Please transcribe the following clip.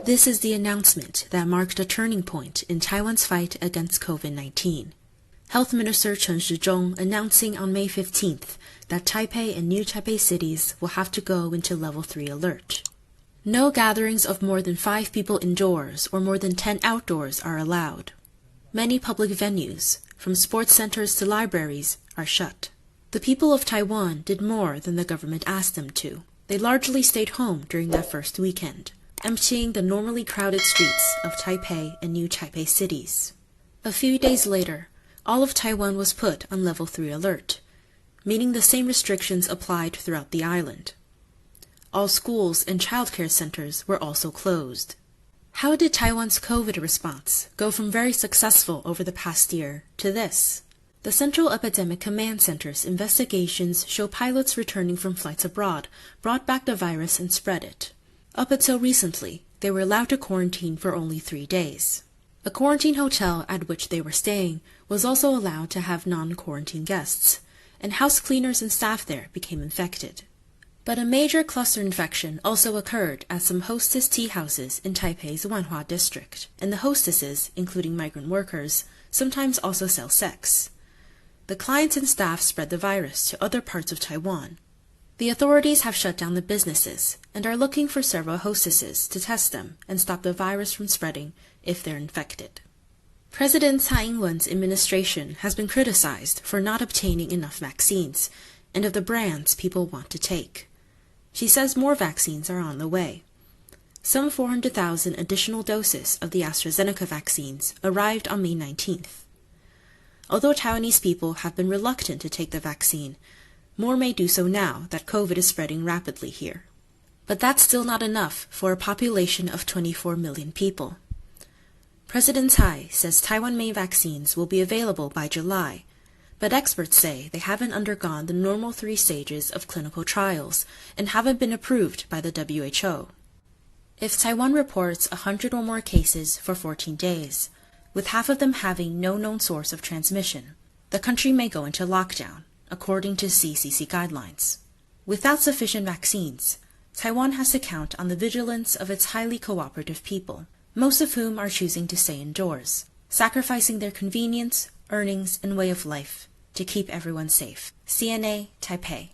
This is the announcement that marked a turning point in Taiwan's fight against COVID-19. Health Minister Chen Shizhong announcing on May 15th that Taipei and New Taipei cities will have to go into Level 3 alert. No gatherings of more than 5 people indoors or more than 10 outdoors are allowed. Many public venues, from sports centers to libraries, are shut. The people of Taiwan did more than the government asked them to. They largely stayed home during that first weekend, emptying the normally crowded streets of Taipei and New Taipei cities. A few days later, all of Taiwan was put on Level 3 alert, meaning the same restrictions applied throughout the island. All schools and childcare centers were also closed. How did Taiwan's COVID response go from very successful over the past year to this? The Central Epidemic Command Center's investigations show pilots returning from flights abroad brought back the virus and spread it. Up until recently, they were allowed to quarantine for only 3 days. A quarantine hotel at which they were staying was also allowed to have non-quarantine guests, and house cleaners and staff there became infected. But a major cluster infection also occurred at some hostess tea houses in Taipei's Wanhua district, and the hostesses, including migrant workers, sometimes also sell sex. The clients and staff spread the virus to other parts of Taiwan. The authorities have shut down the businesses and are looking for several hostesses to test them and stop the virus from spreading if they're infected. President TAIWAN's administration has been criticized for not obtaining enough vaccines and of the brands people want to take. She says more vaccines are on the way. Some 400,000 additional doses of the AstraZeneca vaccines arrived on May 19th. Although Taiwanese people have been reluctant to take the vaccine, more may do so now that COVID is spreading rapidly here. But that's still not enough for a population of 24 million people. President Tsai says Taiwan-made vaccines will be available by July, but experts say they haven't undergone the normal 3 stages of clinical trials and haven't been approved by the WHO. If Taiwan reports 100 or more cases for 14 days, with half of them having no known source of transmission, the country may go into lockdown, according to CCC guidelines. Without sufficient vaccines, Taiwan has to count on the vigilance of its highly cooperative people, most of whom are choosing to stay indoors, sacrificing their convenience, earnings, and way of life to keep everyone safe. CNA, Taipei.